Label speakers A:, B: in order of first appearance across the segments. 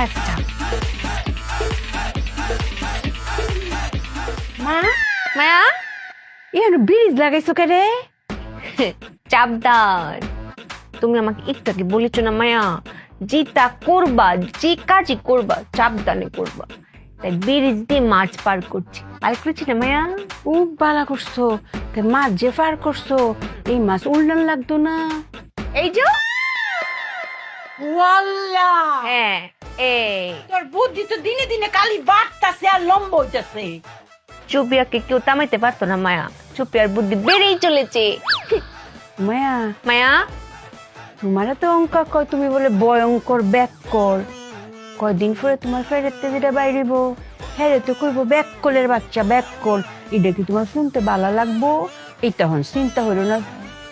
A: আচ্ছা
B: মা
A: মায়া
B: ইয়ার ব্রিজ লাগাইছো কে রে?
A: চাপদার তুমি আমাকে একটু আগে বলেছো না মায়া, যেটা করবা যে কাজই করবা চাপদানে করবা, তাই ব্রিজ দিয়ে মাছ পার করছি। পার করছি না মায়া?
B: খুব বালা করছো। তে মাছ যে পার করছো, এই মাছ উল্টান লাগতো না?
A: এই যে
B: ওয়াল্লা
A: হ্যাঁ এই
B: তোর বুদ্ধি তো দিনে দিনে কালি বাড়তাছে আর লম্বা হইতাছে।
A: চুপিয়াকে কেউ থামাইতে পারতো না মায়া, চুপিয়ার বুদ্ধি বেড়েই চলেছে।
B: মায়া
A: মায়া
B: তোমারা তো অঙ্ক কয়, তুমি বলে ভয়ঙ্কর ব্যাক কর। কয়দিন পরে তোমার ফেরেতে যেটা বাইরিব, হ্যাঁ তো কইবো ব্যাক কলের বাচ্চা ব্যাক কল। এটা কি তোমার শুনতে ভালো লাগবো? এই তখন চিন্তা হইল না,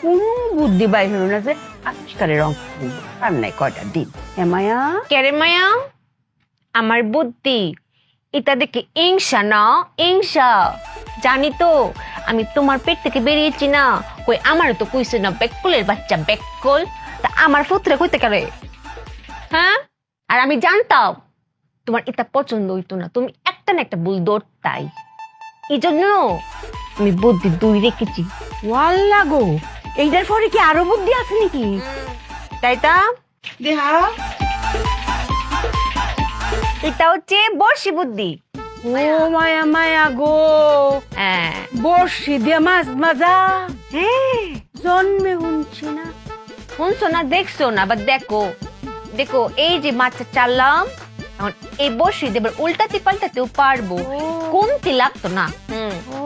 B: কোন বুদ্ধি বাইর হইল না যে আবিষ্কারের অঙ্ক করবো। আর নাই কয়টা দিন। হ্যাঁ মায়া,
A: কেরে মায়া, আমার বুদ্ধি এটা দেখে ইংসা না ইংসা, জানি তো আমি তোমার পেট থেকে বেরিয়েছি না, কই আমারও তো কইছে না বেককুলের বাচ্চা বেককুল, তা আমার পুত্রে কইতে কারে? হ্যাঁ, আর আমি জানতাম তোমার এটা পছন্দ হইতো না, তুমি একটা না একটা ভুল ধরতাই, এই জন্য আমি বুদ্ধি দুই রেখেছি।
B: ওয়াল্লা গো, এইটার পরে কি আরো বুদ্ধি আছে নাকি?
A: তাই তা
B: দেহা
A: এটা হচ্ছে বর্ষি বুদ্ধি।
B: ও মায়া মায়া গো,
A: হ্যাঁ
B: বর্ষি দিয়ে মাছ মাজা
A: হ্যাঁ,
B: জন্মে শুনছি না।
A: শুনছো না দেখছো না, আবার দেখো দেখো, এই যে মাছটা চাললাম, এখন এই বসি দেবার উল্টাতে পাল্টাতেও পারবো, কমতি লাগতো না।
B: ও